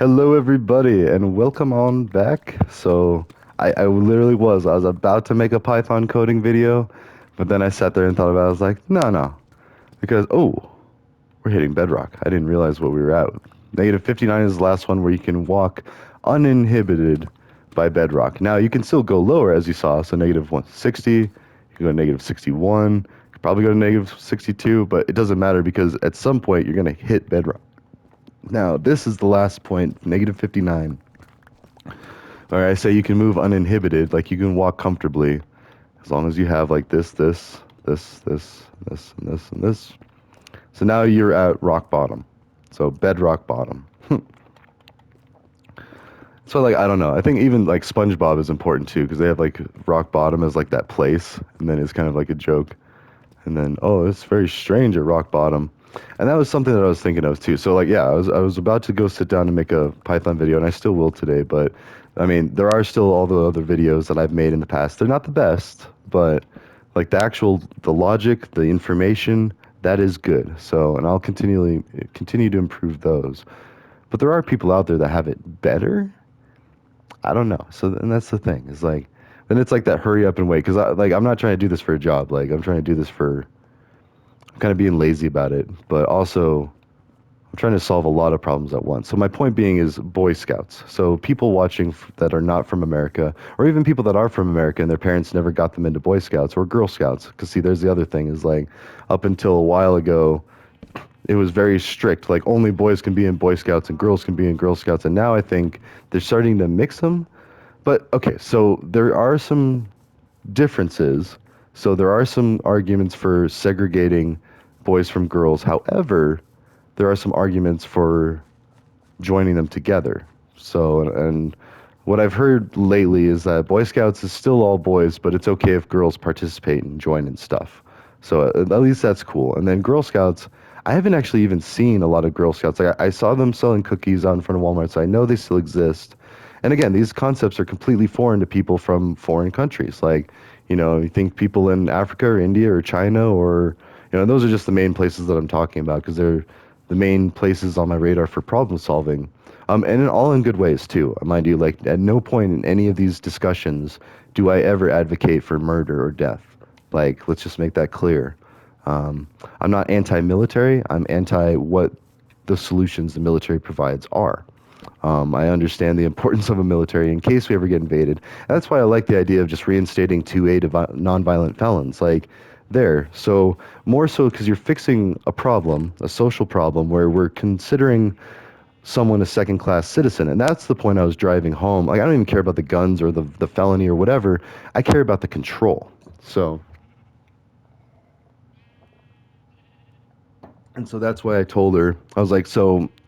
Hello, everybody, and welcome on back. I literally I was about to make a Python coding video, but then I sat there and thought about it. I was like, no, because, we're hitting bedrock. I didn't realize what we were at. Negative 59 is the last one where you can walk uninhibited by bedrock. Now, you can still go lower, as you saw, so negative 160, you can go to negative 61, you could probably go to negative 62, but it doesn't matter because at some point you're going to hit bedrock. Now, this is the last point, negative 59. Or I say you can move uninhibited, like you can walk comfortably, as long as you have like this, and this, and this. So now you're at rock bottom. So bedrock bottom. So like, I don't know. I think even like SpongeBob is important too, because they have like rock bottom as like that place, and then it's kind of like a joke. And then, oh, it's very strange at rock bottom. And that was something that I was thinking of too. So like, yeah, I was about to go sit down and make a Python video, and I still will today. But I mean, there are still all the other videos that I've made in the past. They're not the best, but like the logic, the information, that is good. So, and I'll continue to improve those. But there are people out there that have it better. I don't know. So, and that's the thing. Is like, then it's like that hurry up and wait, because I'm not trying to do this for a job. Like I'm trying to do this for kind of being lazy about it, but also I'm trying to solve a lot of problems at once. So my point being is Boy Scouts. So people watching that are not from America, or even people that are from America and their parents never got them into Boy Scouts or Girl Scouts. Because see, there's the other thing is like up until a while ago, it was very strict. Like only boys can be in Boy Scouts and girls can be in Girl Scouts. And now I think they're starting to mix them. But okay, so there are some differences. So there are some arguments for segregating boys from girls. However, there are some arguments for joining them together. So, and what I've heard lately is that Boy Scouts is still all boys, but it's okay if girls participate and join and stuff. So at least that's cool. And then Girl Scouts, I haven't actually even seen a lot of Girl Scouts. Like I saw them selling cookies out in front of Walmart, so I know they still exist. And again, these concepts are completely foreign to people from foreign countries. Like, you think people in Africa or India or China or, those are just the main places that I'm talking about because they're the main places on my radar for problem solving. And all in good ways too, mind you. Like at no point in any of these discussions do I ever advocate for murder or death. Like let's just make that clear. I'm not anti-military. I'm anti what the solutions the military provides are. I understand the importance of a military in case we ever get invaded. And that's why I like the idea of just reinstating 2A nonviolent felons. Like, there. So, more so because you're fixing a problem, a social problem, where we're considering someone a second class citizen. And that's the point I was driving home. Like, I don't even care about the guns or the felony or whatever. I care about the control. So, and so that's why I told her, I was like,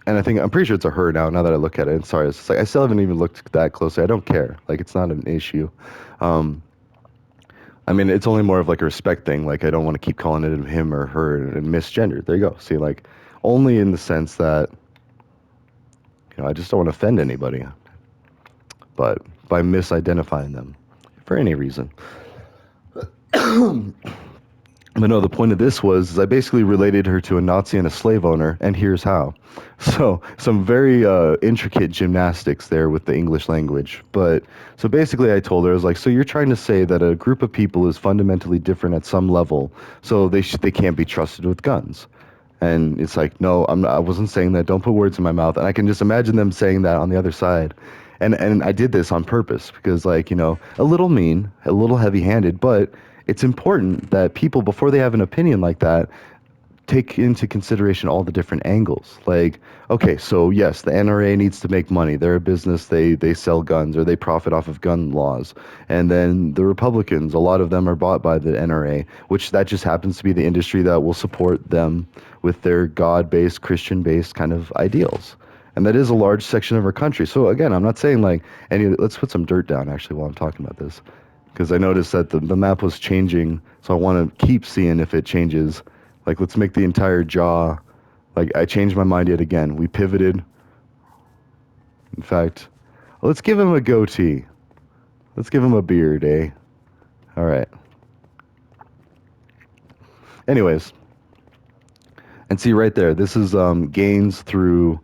and I'm pretty sure it's a her now that I look at it. And sorry, it's just like, I still haven't even looked that closely. I don't care. Like, it's not an issue. Um, I mean, it's only more of like a respect thing. Like, I don't want to keep calling it him or her and misgender. There you go. See, like, only in the sense that, I just don't want to offend anybody, but by misidentifying them for any reason. But no, the point of this was is I basically related her to a Nazi and a slave owner, and here's how. So some very intricate gymnastics there with the English language. But so basically, I told her I was like, so you're trying to say that a group of people is fundamentally different at some level, so they can't be trusted with guns. And it's like, no, I wasn't saying that. Don't put words in my mouth. And I can just imagine them saying that on the other side. And I did this on purpose because, like, a little mean, a little heavy-handed, but it's important that people, before they have an opinion like that, take into consideration all the different angles. Like, okay, so yes, the NRA needs to make money. They're a business. They sell guns or they profit off of gun laws. And then the Republicans, a lot of them are bought by the NRA, which that just happens to be the industry that will support them with their God-based, Christian-based kind of ideals. And that is a large section of our country. So again, I'm not saying like let's put some dirt down actually while I'm talking about this. Because I noticed that the map was changing, so I want to keep seeing if it changes. Like, let's make the entire jaw. Like, I changed my mind yet again. We pivoted. In fact, let's give him a goatee. Let's give him a beard, eh? All right. Anyways, and see right there, this is gains through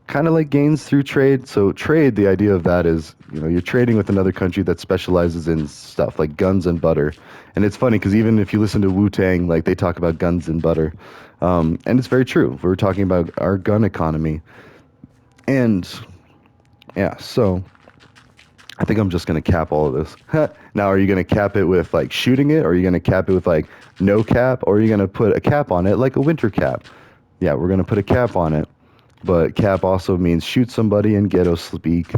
kind of like gains through trade. So trade, the idea of that is, you're trading with another country that specializes in stuff like guns and butter. And it's funny because even if you listen to Wu-Tang, like they talk about guns and butter. And it's very true. We're talking about our gun economy. And yeah, so I think I'm just going to cap all of this. Now, are you going to cap it with like shooting it? Or are you going to cap it with like no cap? Or are you going to put a cap on it like a winter cap? Yeah, we're going to put a cap on it. But cap also means shoot somebody in ghetto speak.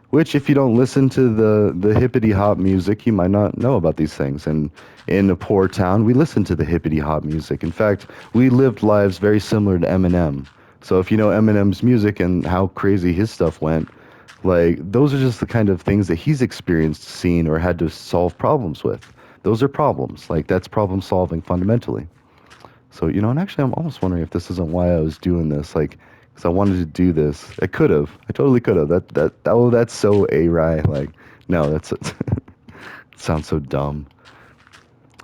Which, if you don't listen to the hippity hop music, you might not know about these things. And in a poor town, we listen to the hippity hop music. In fact, we lived lives very similar to Eminem. So if you know Eminem's music and how crazy his stuff went, like those are just the kind of things that he's experienced, seen, or had to solve problems with. Those are problems. Like that's problem solving fundamentally. So, and actually I'm almost wondering if this isn't why I was doing this. Like, because I wanted to do this. I could have. I totally could have. Oh, that's so A-Rye. Like, no, that's, it sounds so dumb.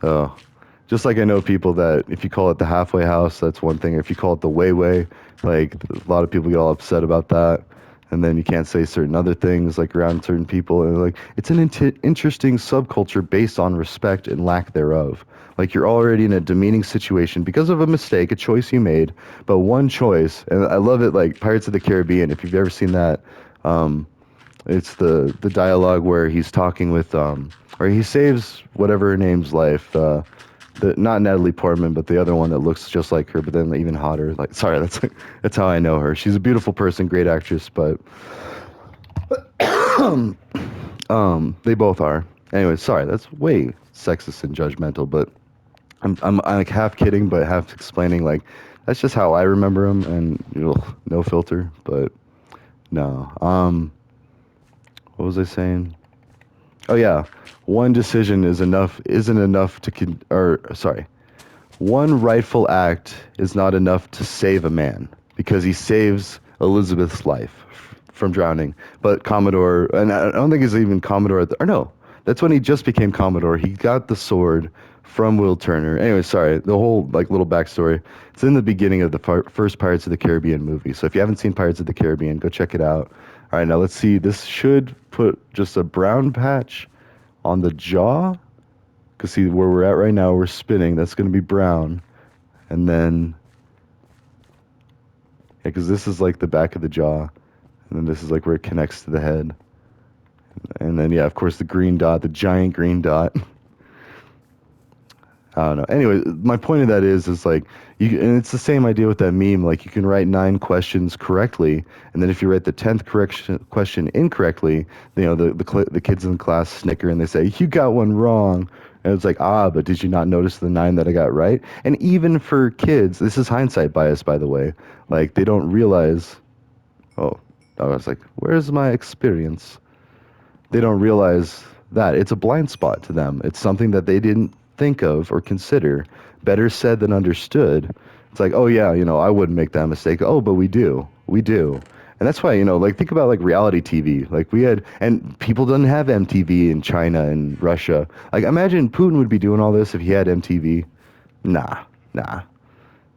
Oh, just like I know people that if you call it the halfway house, that's one thing. Or if you call it the way, like a lot of people get all upset about that. And then you can't say certain other things like around certain people. And like, it's an interesting subculture based on respect and lack thereof. Like you're already in a demeaning situation because of a mistake, a choice you made, but one choice. And I love it, like Pirates of the Caribbean. If you've ever seen that, it's the dialogue where he's talking with or he saves whatever her name's life. Not Natalie Portman, but the other one that looks just like her, but then even hotter. Like, sorry, that's how I know her. She's a beautiful person, great actress, but they both are. Anyway, sorry, that's way sexist and judgmental, but I'm like half kidding, but half explaining. Like, that's just how I remember him, and no filter. But no. What was I saying? Oh yeah, one decision isn't enough to or sorry, one rightful act is not enough to save a man because he saves Elizabeth's life from drowning. But Commodore, and I don't think he's even Commodore or no, that's when he just became Commodore. He got the sword from Will Turner. Anyway, sorry, the whole like little backstory. It's in the beginning of the first Pirates of the Caribbean movie. So if you haven't seen Pirates of the Caribbean, go check it out. All right, now let's see. This should put just a brown patch on the jaw. Because see, where we're at right now, we're spinning. That's going to be brown. And then, yeah, because this is like the back of the jaw. And then this is like where it connects to the head. And then, yeah, of course, the green dot, the giant green dot. I don't know. Anyway, my point of that is like, and it's the same idea with that meme. Like, you can write 9 questions correctly, and then if you write the 10th question incorrectly, the kids in the class snicker and they say, "You got one wrong." And it's like, but did you not notice the 9 that I got right? And even for kids, this is hindsight bias, by the way. Like, they don't realize. Oh, I was like, where's my experience? They don't realize that it's a blind spot to them. It's something that they didn't think of or consider. Better said than understood. It's like, oh yeah, I wouldn't make that mistake. Oh, but we do. We do. And that's why, like think about like reality TV. Like and people didn't have MTV in China and Russia. Like imagine Putin would be doing all this if he had MTV. Nah, nah.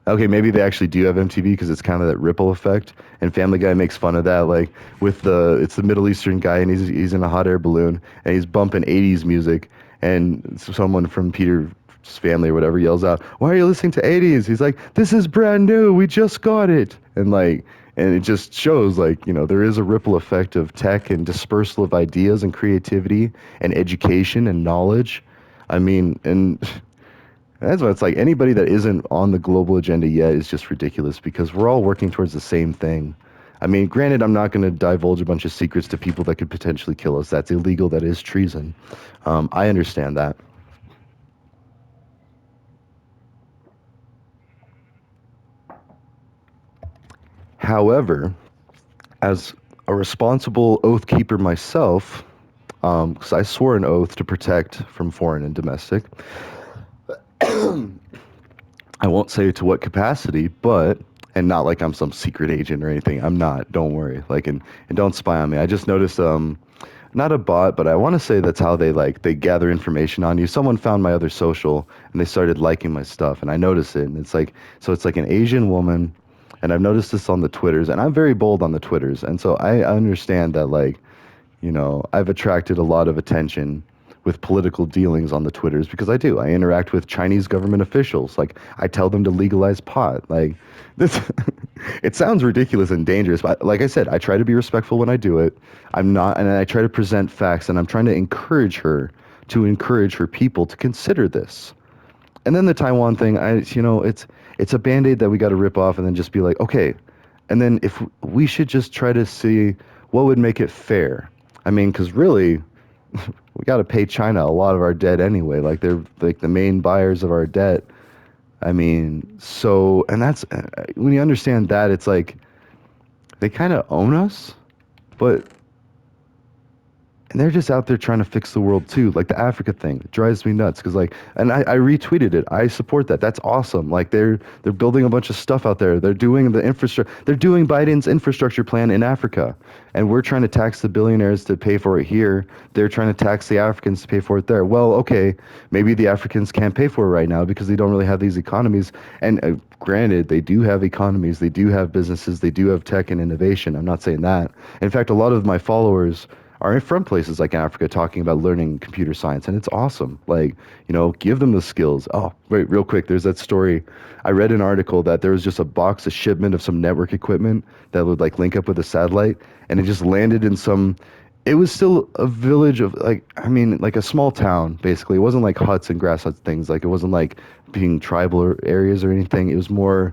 Okay, maybe they actually do have MTV because it's kind of that ripple effect. And Family Guy makes fun of that, like with it's the Middle Eastern guy and he's in a hot air balloon and he's bumping 80s music and someone from Peter's family or whatever yells out, "Why are you listening to 80s?" He's like, "This is brand new. We just got it." And it just shows like, there is a ripple effect of tech and dispersal of ideas and creativity and education and knowledge. I mean, and that's why it's like anybody that isn't on the global agenda yet is just ridiculous because we're all working towards the same thing. I mean, granted, I'm not going to divulge a bunch of secrets to people that could potentially kill us. That's illegal. That is treason. I understand that. However, as a responsible oath keeper myself, because I swore an oath to protect from foreign and domestic, I won't say to what capacity, but and not like I'm some secret agent or anything. I'm not. Don't worry. Like and don't spy on me. I just noticed not a bot, but I want to say that's how they gather information on you. Someone found my other social and they started liking my stuff and I noticed it and it's like an Asian woman And I've noticed this on the Twitters, and I'm very bold on the Twitters. And so I understand that, like, I've attracted a lot of attention with political dealings on the Twitters because I do. I interact with Chinese government officials. Like, I tell them to legalize pot. Like, this, it sounds ridiculous and dangerous, but like I said, I try to be respectful when I do it. I'm not, and I try to present facts, and I'm trying to encourage her people to consider this. And then the Taiwan thing, it's a band-aid that we got to rip off and then just be like, okay. And then if we should just try to see what would make it fair. I mean, because really, we got to pay China a lot of our debt anyway. Like they're like the main buyers of our debt. I mean, so, and that's when you understand that, it's like they kind of own us, but and they're just out there trying to fix the world too. Like the Africa thing, it drives me nuts because like, and I retweeted it. I support that. That's awesome. Like they're building a bunch of stuff out there. They're doing the infrastructure. They're doing Biden's infrastructure plan in Africa, and we're trying to tax the billionaires to pay for it here. They're trying to tax the Africans to pay for it there. Well, okay, maybe the Africans can't pay for it right now because they don't really have these economies. And granted, they do have economies. They do have businesses. They do have tech and innovation. I'm not saying that. In fact, a lot of my followers are from places like Africa talking about learning computer science, and it's awesome. Like, give them the skills. Oh, wait, real quick, there's that story. I read an article that there was just a shipment of some network equipment that would like link up with a satellite, and it just landed in it was still a village of like, I mean, like a small town, basically. It wasn't like huts and grass huts things. Like it wasn't like being tribal areas or anything. It was more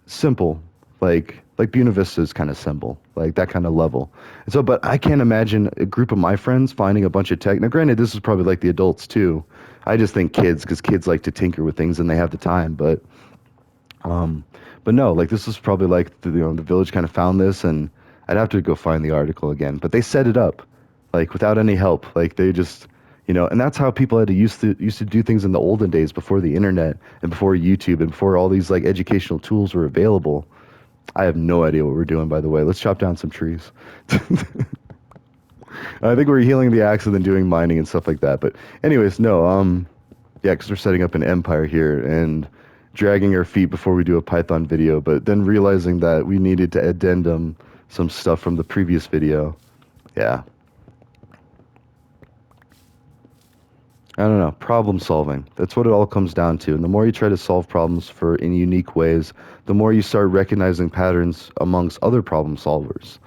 simple, like Buena Vista is kind of simple, like that kind of level. And so, but I can't imagine a group of my friends finding a bunch of tech. Now, granted, this is probably like the adults too. I just think kids, because kids like to tinker with things and they have the time. Um, but no, like this is probably like the village kind of found this, and I'd have to go find the article again. But they set it up, like without any help. Like they just, and that's how people had to used to do things in the olden days before the internet and before YouTube and before all these like educational tools were available. I have no idea what we're doing, by the way. Let's chop down some trees. I think we're healing the axe and then doing mining and stuff like that. But anyways, no, yeah, because we're setting up an empire here and dragging our feet before we do a Python video, but then realizing that we needed to addendum some stuff from the previous video. Yeah. I don't know. Problem solving. That's what it all comes down to. And the more you try to solve problems in unique ways, the more you start recognizing patterns amongst other problem solvers.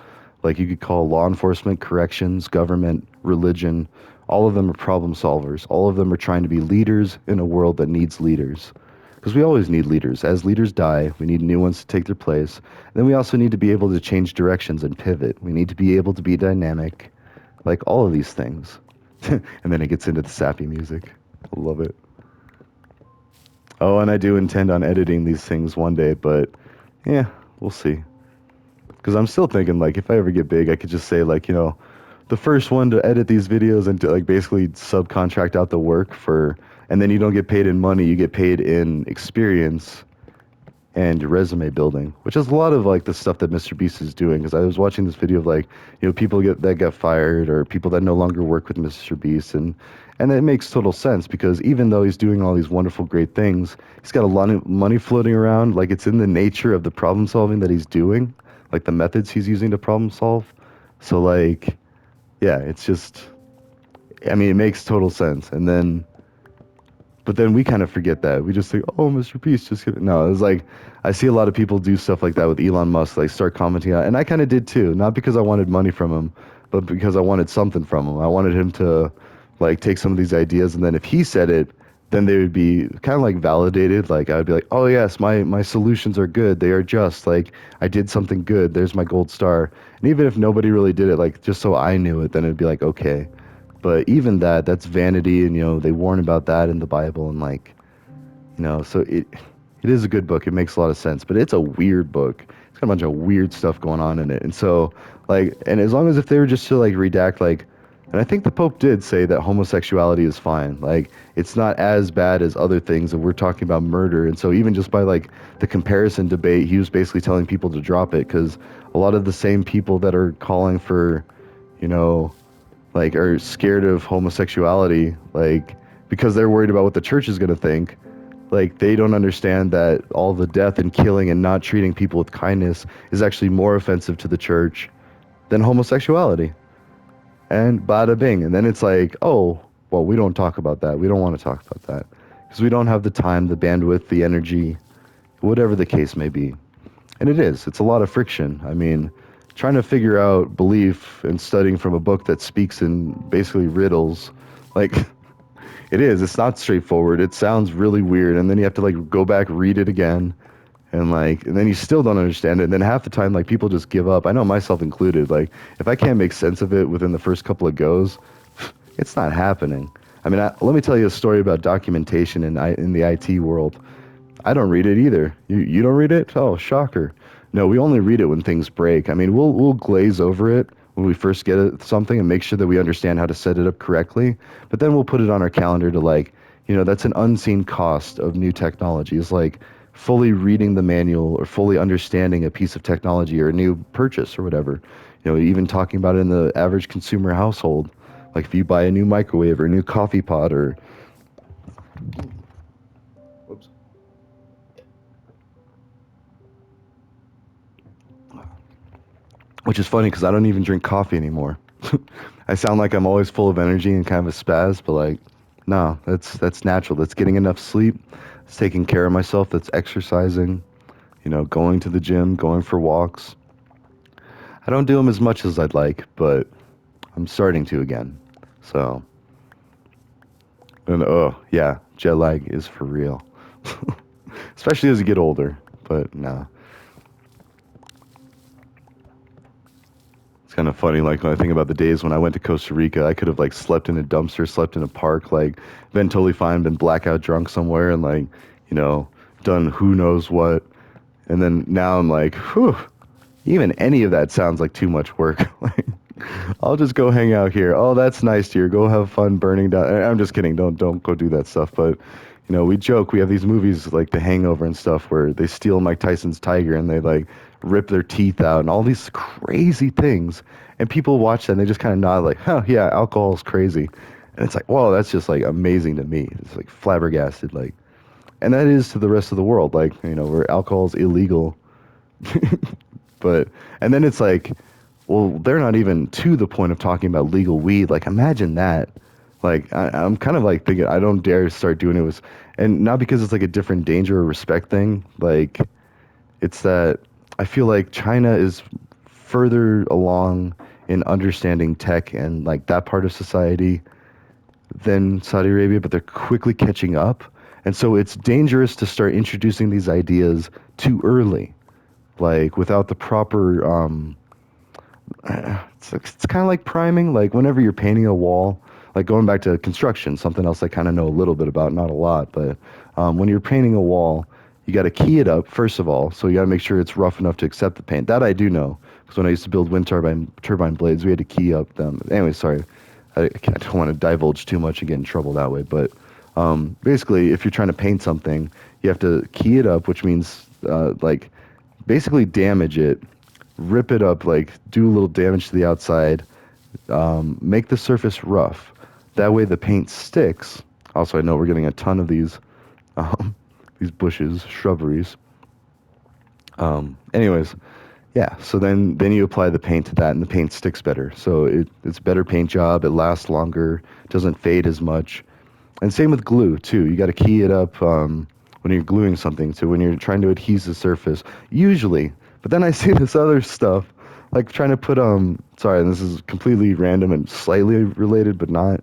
Like you could call law enforcement, corrections, government, religion. All of them are problem solvers. All of them are trying to be leaders in a world that needs leaders. Because we always need leaders. As leaders die, we need new ones to take their place. And then we also need to be able to change directions and pivot. We need to be able to be dynamic. Like all of these things. And then it gets into the sappy music. I love it. Oh, and I do intend on editing these things one day, but yeah, we'll see. Because I'm still thinking, like, if I ever get big, I could just say, like, the first one to edit these videos and to, like, basically subcontract out the work and then you don't get paid in money, you get paid in experience and resume building, which is a lot of like the stuff that Mr. Beast is doing. Because I was watching this video of like, people that get fired or people that no longer work with Mr. Beast, and it makes total sense because even though he's doing all these wonderful, great things, he's got a lot of money floating around. Like it's in the nature of the problem solving that he's doing, like the methods he's using to problem solve. So like, yeah, it's just, I mean, it makes total sense. But then we kind of forget that. We just think, oh, Mr. Beast, just kidding. No, it's like, I see a lot of people do stuff like that with Elon Musk, like start commenting on it. And I kind of did too. Not because I wanted money from him, but because I wanted something from him. I wanted him to like take some of these ideas, and then if he said it, then they would be kind of like validated. Like I would be like, oh yes, my solutions are good. They are just like, I did something good. There's my gold star. And even if nobody really did it, like just so I knew it, then it'd be like, okay. But even that's vanity, and they warn about that in the Bible, and like, so it is a good book. It makes a lot of sense, but it's a weird book. It's got a bunch of weird stuff going on in it, and so like, and as long as if they were just to like redact like, and I think the Pope did say that homosexuality is fine. Like it's not as bad as other things, and we're talking about murder, and so even just by like the comparison debate, he was basically telling people to drop it because a lot of the same people that are calling for, like are scared of homosexuality, like because they're worried about what the church is going to think, Like they don't understand that all the death and killing and not treating people with kindness is actually more offensive to the church than homosexuality. And bada bing. And then it's like, oh, well, we don't talk about that. We don't want to talk about that because we don't have the time, the bandwidth, the energy, whatever the case may be. And it is. It's a lot of friction. I mean, trying to figure out belief and studying from a book that speaks in basically riddles, like it is. It's not straightforward. It sounds really weird, and then you have to like go back, read it again, and then you still don't understand it. And then half the time, like people just give up. I know myself included. Like if I can't make sense of it within the first couple of goes, it's not happening. I mean, let me tell you a story about documentation in the IT world. I don't read it either. You don't read it? Oh, shocker. No, we only read it when things break. I mean, we'll glaze over it when we first get something and make sure that we understand how to set it up correctly. But then we'll put it on our calendar to like, that's an unseen cost of new technology. It's like fully reading the manual or fully understanding a piece of technology or a new purchase or whatever. Even talking about it in the average consumer household. Like if you buy a new microwave or a new coffee pot or which is funny because I don't even drink coffee anymore. I sound like I'm always full of energy and kind of a spaz, but like, no, that's natural. That's getting enough sleep. It's taking care of myself. That's exercising. Going to the gym, going for walks. I don't do them as much as I'd like, but I'm starting to again. So, and oh yeah, jet lag is for real, especially as you get older. But no. It's kind of funny, like when I think about the days when I went to Costa Rica, I could have like slept in a dumpster, slept in a park, like been totally fine, been blackout drunk somewhere, and like, you know, done who knows what. And then now I'm like, whew, even any of that sounds like too much work. Like, I'll just go hang out here. Oh, that's nice dear. Go have fun burning down. I'm just kidding. Don't go do that stuff. But we joke. We have these movies like The Hangover and stuff where they steal Mike Tyson's tiger and they like rip their teeth out and all these crazy things. And people watch that and they just kind of nod like, "Oh yeah, alcohol is crazy." And it's like, whoa, that's just like amazing to me. It's like flabbergasted, like, and that is to the rest of the world, like where alcohol is illegal. But and then it's like, well, they're not even to the point of talking about legal weed. Like, imagine that. Like, I'm kind of like thinking I don't dare start doing it with, and not because it's like a different danger or respect thing. Like, it's that I feel like China is further along in understanding tech and like that part of society than Saudi Arabia, but they're quickly catching up. And so it's dangerous to start introducing these ideas too early, like without the proper it's kind of like priming. Like whenever you're painting a wall, like going back to construction, something else I kind of know a little bit about, not a lot, but when you're painting a wall, you got to key it up first of all. So you got to make sure it's rough enough to accept the paint. That I do know because when I used to build wind turbine blades, we had to key up them. Anyway, sorry, I don't want to divulge too much and get in trouble that way. But basically, if you're trying to paint something, you have to key it up, which means like basically damage it, rip it up, like do a little damage to the outside, make the surface rough. That way the paint sticks. Also, I know we're getting a ton of um, these bushes, shrubberies. Anyways, yeah. So then you apply the paint to that, and the paint sticks better. So it's a better paint job. It lasts longer. Doesn't fade as much. And same with glue too. You got to key it up when you're gluing something. So when you're trying to adhese the surface, usually. But then I see this other stuff, like trying to put Sorry, and this is completely random and slightly related, but not.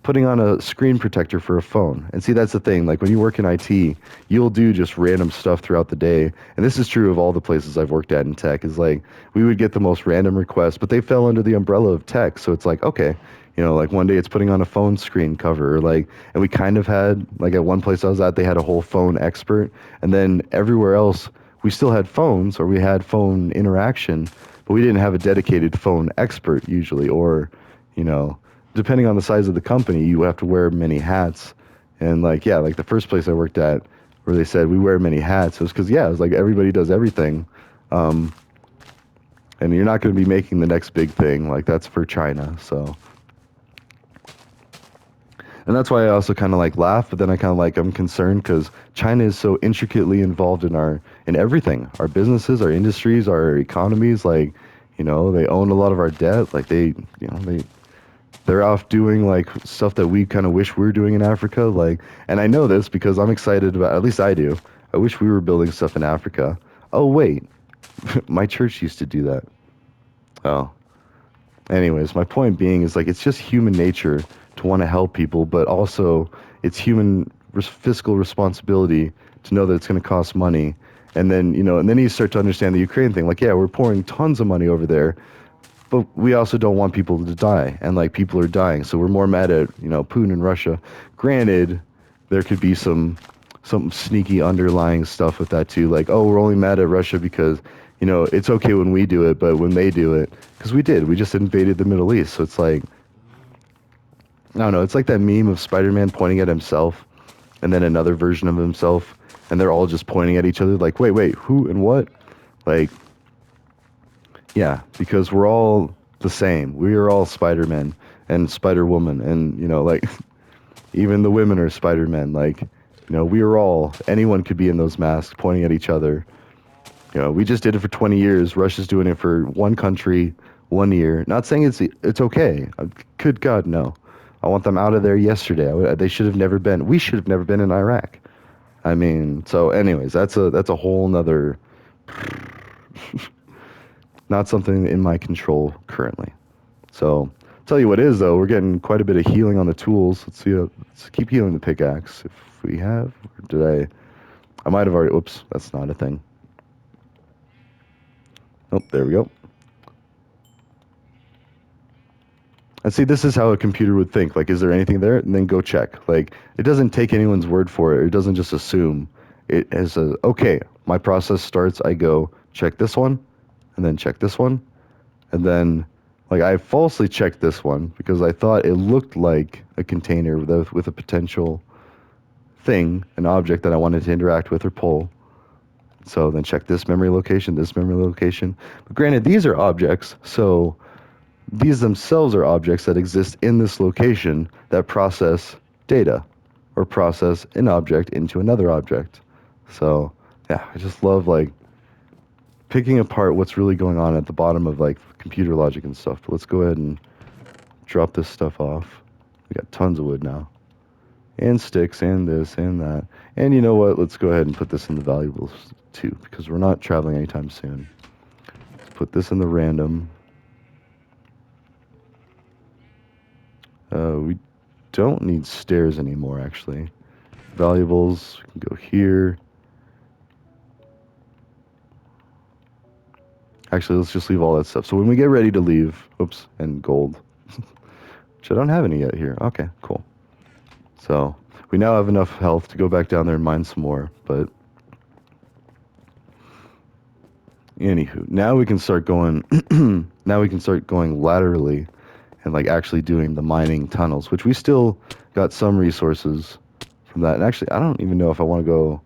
Putting on a screen protector for a phone. And see, that's the thing. Like when you work in IT, you'll do just random stuff throughout the day. And this is true of all the places I've worked at in tech. Is like we would get the most random requests, but they fell under the umbrella of tech. So it's like, okay, like one day it's putting on a phone screen cover, or like, and we kind of had like at one place I was at, they had a whole phone expert, and then everywhere else we still had phones or we had phone interaction, but we didn't have a dedicated phone expert usually, or you know depending on the size of the company, you have to wear many hats. And like, yeah, like the first place I worked at where they said we wear many hats, it was because, yeah, it was like everybody does everything. Um, and you're not going to be making the next big thing. Like that's for China. So And that's why I also kind of like laugh, but then I kind of like I'm concerned because China is so intricately involved in our in everything, our businesses, our industries, our economies. Like, they own a lot of our debt. Like they're off doing like stuff that we kind of wish we were doing in Africa. Like, and I know this because I'm excited about. At least I do. I wish we were building stuff in Africa. Oh wait, my church used to do that. Oh, anyways, my point being is like it's just human nature to want to help people, but also it's human fiscal responsibility to know that it's going to cost money. And then you start to understand the Ukraine thing. Like, yeah, we're pouring tons of money over there, but we also don't want people to die, and like people are dying. So we're more mad at Putin and Russia. Granted, there could be some sneaky underlying stuff with that too. Like, oh, we're only mad at Russia because it's okay when we do it, but when they do it, because we just invaded the Middle East. So it's like I don't know. It's like that meme of Spider-Man pointing at himself, and then another version of himself, and they're all just pointing at each other. Like, wait, who and what? Like, yeah, because we're all the same. We are all Spider-Man and Spider-Woman, and like even the women are Spider-Men. Like, we are all anyone could be in those masks pointing at each other. We just did it for 20 years. Russia's doing it for one country, 1 year. Not saying it's okay. Good God, no. I want them out of there yesterday. They should have never been. We should have never been in Iraq. I mean, so anyways, that's a whole nother, not something in my control currently. So, tell you what is though, we're getting quite a bit of healing on the tools. Let's see. Let's keep healing the pickaxe if we have. Or did I might have already. Oops, that's not a thing. Oh, there we go. And see, this is how a computer would think. Like, is there anything there? And then go check. Like, it doesn't take anyone's word for it. It doesn't just assume. It has a, okay, my process starts. I go check this one, and then check this one. And then, like, I falsely checked this one because I thought it looked like a container with a potential thing, an object that I wanted to interact with or pull. So then check this memory location, this memory location. But granted, these are objects, so these themselves are objects that exist in this location that process data or process an object into another object. So, yeah, I just love like picking apart what's really going on at the bottom of like computer logic and stuff. But let's go ahead and drop this stuff off. We got tons of wood now. And sticks and this and that. And you know what? Let's go ahead and put this in the valuables too because we're not traveling anytime soon. Let's put this in the random. We don't need stairs anymore, actually. Valuables, we can go here. Actually, let's just leave all that stuff. So when we get ready to leave, oops, and gold, which I don't have any yet here. Okay, cool. So we now have enough health to go back down there and mine some more, but anywho, now we can start going, now we can start going laterally and like actually doing the mining tunnels, which we still got some resources from that. And actually, I don't even know if I want to go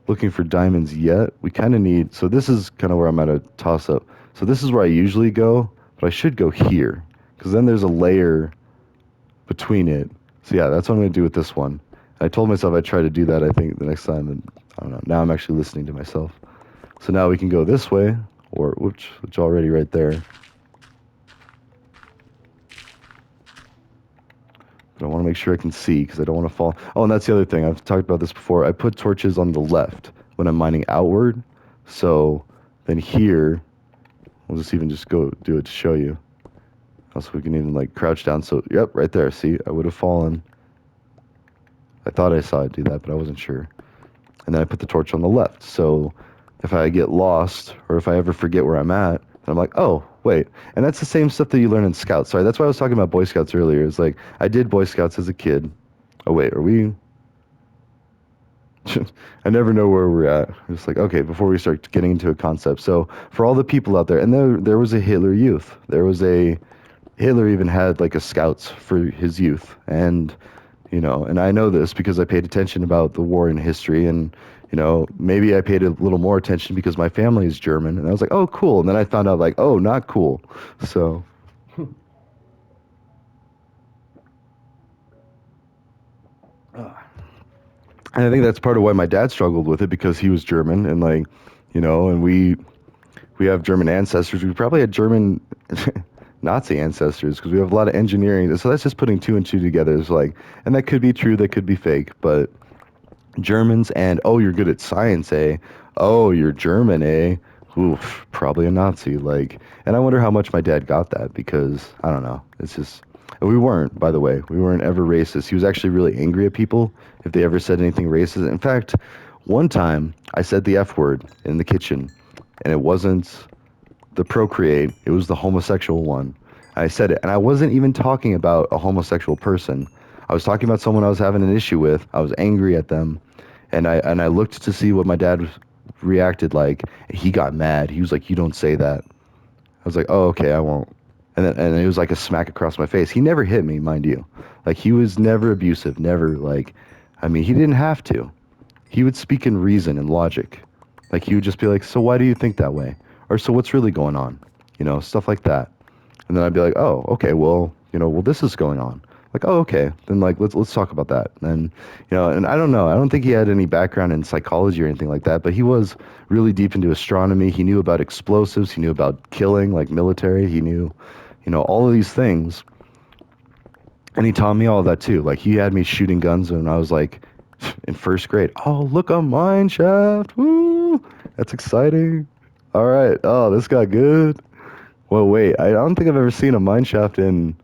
looking for diamonds yet. We kind of need, so this is kind of where I'm at a toss up. So this is where I usually go, but I should go here because then there's a layer between it. So yeah, that's what I'm going to do with this one. I told myself I'd try to do that, I think, the next time, and I don't know. Now I'm actually listening to myself. So now we can go this way, or which already right there. But I want to make sure I can see because I don't want to fall. Oh, and that's the other thing. I've talked about this before. I put torches on the left when I'm mining outward. So then here, we'll just go do it to show you. Also, we can even like crouch down. So, yep, right there. See, I would have fallen. I thought I saw it do that, but I wasn't sure. And then I put the torch on the left. So if I get lost or if I ever forget where I'm at, I'm like, oh, wait. And that's the same stuff that you learn in Scouts. Sorry, that's why I was talking about Boy Scouts earlier. It's like, I did Boy Scouts as a kid. Oh, wait, are we? I never know where we're at. I'm just like, okay, before we start getting into a concept. So for all the people out there, and there was a Hitler Youth. Hitler even had like a Scouts for his youth. And and I know this because I paid attention about the war in history, and maybe I paid a little more attention because my family is German, and I was like, oh, cool. And then I found out like, oh, not cool. So And I think that's part of why my dad struggled with it because he was German and like, and we have German ancestors. We probably had German Nazi ancestors because we have a lot of engineering. So that's just putting two and two together. It's like, and that could be true, that could be fake, but Germans and oh, you're good at science, eh? Oh, you're German, eh? Oof, probably a Nazi. Like, and I wonder how much my dad got that because I don't know. It's just we weren't, by the way, we weren't ever racist. He was actually really angry at people if they ever said anything racist. In fact, one time I said the F word in the kitchen, and it wasn't the procreate, it was the homosexual one. I said it, and I wasn't even talking about a homosexual person. I was talking about someone I was having an issue with. I was angry at them, and I looked to see what my dad reacted like. He got mad. He was like, "You don't say that." I was like, "Oh, okay, I won't." And it was like a smack across my face. He never hit me, mind you. Like he was never abusive, never like. I mean, he didn't have to. He would speak in reason and logic. Like he would just be like, "So why do you think that way?" Or "So what's really going on?" Stuff like that. And then I'd be like, "Oh, okay, well, well, this is going on." Like, "Oh, okay." Then like let's talk about that. And and I don't know. I don't think he had any background in psychology or anything like that, but he was really deep into astronomy. He knew about explosives, he knew about killing, like military. He knew, all of these things. And he taught me all of that too. Like he had me shooting guns when I was like in first grade. Oh, look, a mine shaft. Woo! That's exciting. All right. Oh, this got good. Well, wait. I don't think I've ever seen a mine shaft in.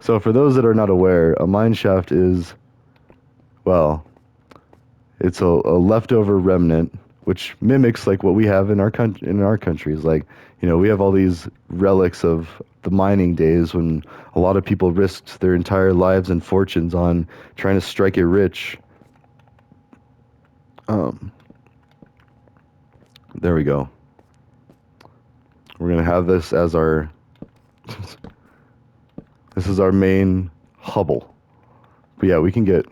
So for those that are not aware, a mine shaft is, well, it's a leftover remnant, which mimics like what we have in our country. In our countries, like we have all these relics of the mining days when a lot of people risked their entire lives and fortunes on trying to strike it rich. Um, there we go. We're gonna have this as our. This is our main hubble. But yeah, we can get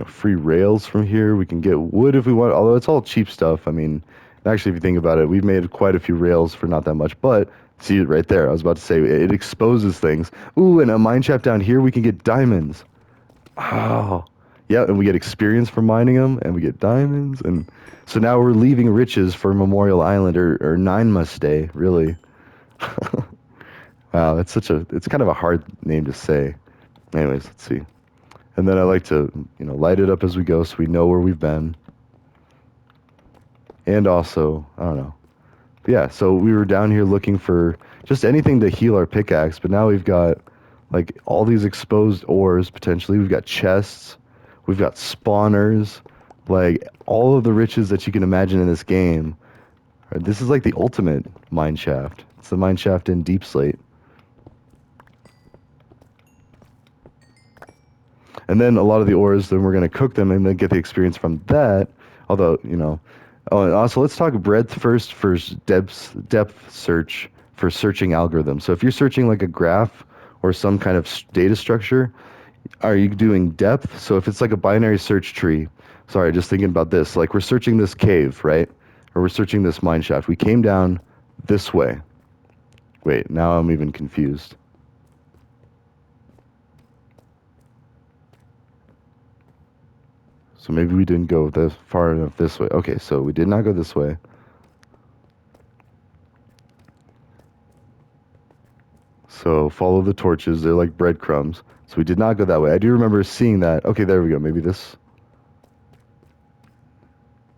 free rails from here. We can get wood if we want, although it's all cheap stuff. I mean, actually, if you think about it, we've made quite a few rails for not that much. But see it right there. I was about to say it exposes things. Ooh, and a mine shaft down here, we can get diamonds. Oh, yeah, and we get experience for mining them, and we get diamonds, and so now we're leaving riches for Memorial Island or Nine Must Stay. Really, wow, it's kind of a hard name to say. Anyways, let's see. And then I like to, light it up as we go so we know where we've been. And also, I don't know. But yeah, so we were down here looking for just anything to heal our pickaxe, but now we've got like all these exposed ores potentially. We've got chests, we've got spawners, like all of the riches that you can imagine in this game. This is like the ultimate mine shaft. It's the mine shaft in Deep Slate. And then a lot of the ores, then we're going to cook them and then get the experience from that. Although, oh, and also let's talk breadth first for depth search for searching algorithms. So if you're searching like a graph or some kind of data structure, are you doing depth? So if it's like a binary search tree, sorry, just thinking about this, like we're searching this cave, right? Or we're searching this mine shaft. We came down this way. Wait, now I'm even confused. So maybe we didn't go this far enough this way. Okay, so we did not go this way. So follow the torches. They're like breadcrumbs. So we did not go that way. I do remember seeing that. Okay, there we go. Maybe this.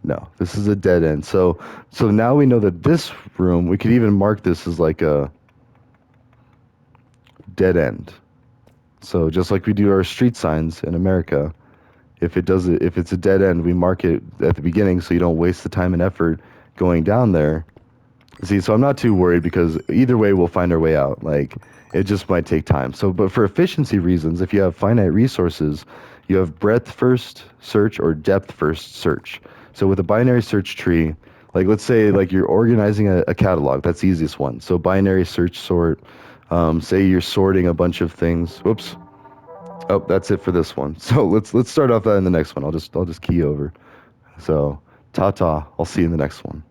No, this is a dead end. So now we know that this room, we could even mark this as like a dead end. So just like we do our street signs in America, if it's a dead end, we mark it at the beginning so you don't waste the time and effort going down there. See, so I'm not too worried because either way we'll find our way out. Like it just might take time. So, but for efficiency reasons, if you have finite resources, you have breadth first search or depth first search. So with a binary search tree, like let's say like you're organizing a catalog, that's the easiest one. So binary search sort. Say you're sorting a bunch of things. Whoops. Oh, that's it for this one. So let's start off that in the next one. I'll just key over. So ta ta. I'll see you in the next one.